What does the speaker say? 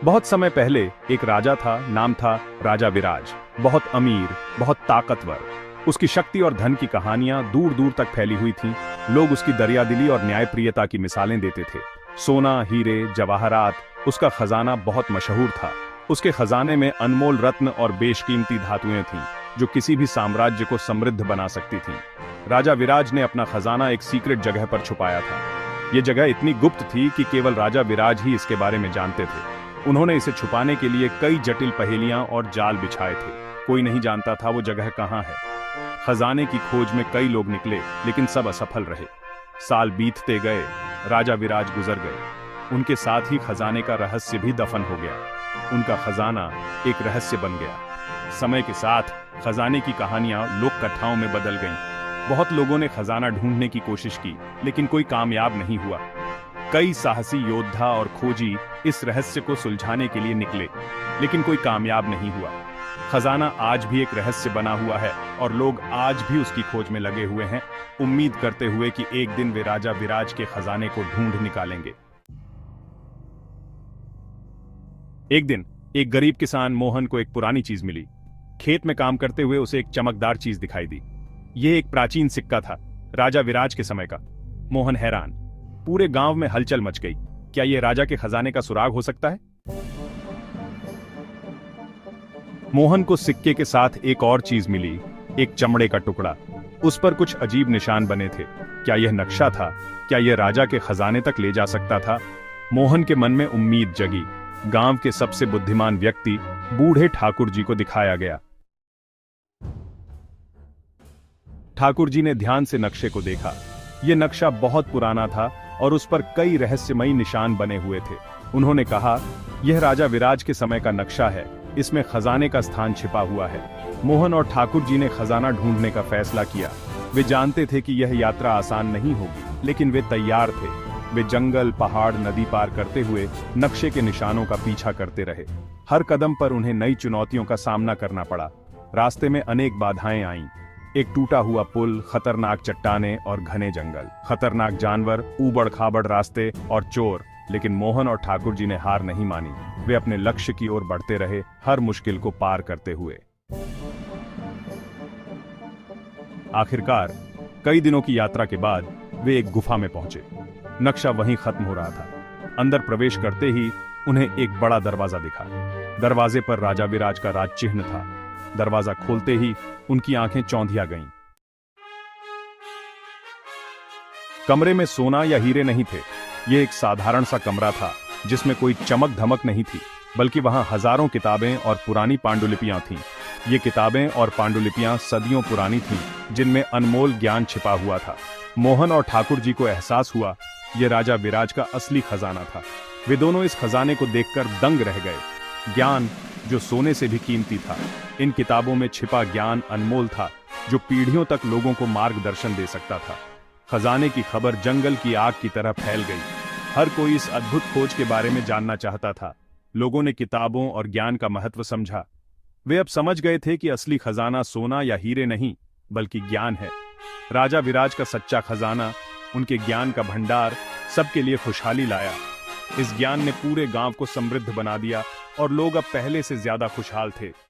बहुत समय पहले एक राजा था, नाम था राजा विराज। बहुत अमीर, बहुत ताकतवर। उसकी शक्ति और धन की कहानियां दूर दूर तक फैली हुई थीं। लोग उसकी दरियादिली और न्यायप्रियता की मिसालें देते थे। सोना, हीरे, जवाहरात, उसका खजाना बहुत मशहूर था। उसके खजाने में अनमोल रत्न और बेशकीमती धातुएं थीं, जो किसी भी साम्राज्य को समृद्ध बना सकती थीं। राजा विराज ने अपना खजाना एक सीक्रेट जगह पर छुपाया था। यह जगह इतनी गुप्त थी कि केवल राजा विराज ही इसके बारे में जानते थे। उन्होंने इसे छुपाने के लिए कई जटिल पहेलियां और जाल बिछाए थे। कोई नहीं जानता था वो जगह कहाँ है। खजाने की खोज में कई लोग निकले, लेकिन सब असफल रहे। साल बीतते गए, राजा विराज गुजर गए। उनके साथ ही खजाने का रहस्य भी दफन हो गया। उनका खजाना एक रहस्य बन गया। समय के साथ खजाने की कहानियां लोक कथाओं में बदल गईं। बहुत लोगों ने खजाना ढूंढने की कोशिश की, लेकिन कोई कामयाब नहीं हुआ। कई साहसी योद्धा और खोजी इस रहस्य को सुलझाने के लिए निकले, लेकिन कोई कामयाब नहीं हुआ। खजाना आज भी एक रहस्य बना हुआ है और लोग आज भी उसकी खोज में लगे हुए हैं, उम्मीद करते हुए कि एक दिन वे राजा विराज के खजाने को ढूंढ निकालेंगे। एक दिन एक गरीब किसान मोहन को एक पुरानी चीज मिली। खेत में काम करते हुए उसे एक चमकदार चीज दिखाई दी। यह एक प्राचीन सिक्का था, राजा विराज के समय का। मोहन हैरान। पूरे गांव में हलचल मच गई। क्या यह राजा के खजाने का सुराग हो सकता है? मोहन को सिक्के के साथ एक और चीज मिली, एक चमड़े का टुकड़ा। उस पर कुछ अजीब निशान बने थे। क्या यह नक्शा था? क्या यह राजा के खजाने तक ले जा सकता था? मोहन के मन में उम्मीद जगी। गांव के सबसे बुद्धिमान व्यक्ति बूढ़े ठाकुर जी को दिखाया गया। ठाकुर जी ने ध्यान से नक्शे को देखा। यह नक्शा बहुत पुराना था और उस पर कई रहस्यमयी निशान बने हुए थे। उन्होंने कहा, यह राजा विराज के समय का नक्शा है। इसमें खजाने का स्थान छिपा हुआ है। मोहन और ठाकुर जी ने खजाना ढूंढने का फैसला किया। वे जानते थे कि यह यात्रा आसान नहीं होगी, लेकिन वे तैयार थे। वे जंगल, पहाड़, नदी पार करते हुए नक्शे के निशानों का पीछा करते रहे। हर कदम पर उन्हें नई चुनौतियों का सामना करना पड़ा। रास्ते में अनेक बाधाएं आईं। एक टूटा हुआ पुल, खतरनाक चट्टानें और घने जंगल, खतरनाक जानवर, ऊबड़ खाबड़ रास्ते और चोर। लेकिन मोहन और ठाकुर जी ने हार नहीं मानी। वे अपने लक्ष्य की ओर बढ़ते रहे, हर मुश्किल को पार करते हुए। आखिरकार कई दिनों की यात्रा के बाद वे एक गुफा में पहुंचे। नक्शा वहीं खत्म हो रहा था। अंदर प्रवेश करते ही उन्हें एक बड़ा दरवाजा दिखा। दरवाजे पर राजा विराज का राज चिन्ह था। दरवाजा खोलते ही उनकी आंखें चौंधिया गईं। कमरे में सोना या हीरे नहीं थे। यह एक साधारण सा कमरा था, जिसमें कोई चमक धमक नहीं थी, बल्कि वहां हजारों किताबें और पुरानी पांडुलिपियां थीं। ये किताबें और पांडुलिपियां सदियों पुरानी थीं, जिनमें अनमोल ज्ञान छिपा हुआ था। मोहन और ठाकुर जी को एहसास हुआ, यह राजा विराज का असली खजाना था। वे दोनों इस खजाने को देखकर दंग रह गए। ज्ञान जो सोने से भी कीमती था। इन किताबों में छिपा ज्ञान अनमोल था, जो पीढ़ियों तक लोगों को मार्गदर्शन दे सकता था। खजाने की खबर जंगल की आग की तरह फैल गई। हर कोई इस अद्भुत खोज के बारे में जानना चाहता था। लोगों ने किताबों और ज्ञान का महत्व समझा। वे अब समझ गए थे कि असली खजाना सोना या हीरे नहीं, बल्कि ज्ञान है। राजा विराज का सच्चा खजाना, उनके ज्ञान का भंडार, सबके लिए खुशहाली लाया। इस ज्ञान ने पूरे गांव को समृद्ध बना दिया और लोग अब पहले से ज्यादा खुशहाल थे।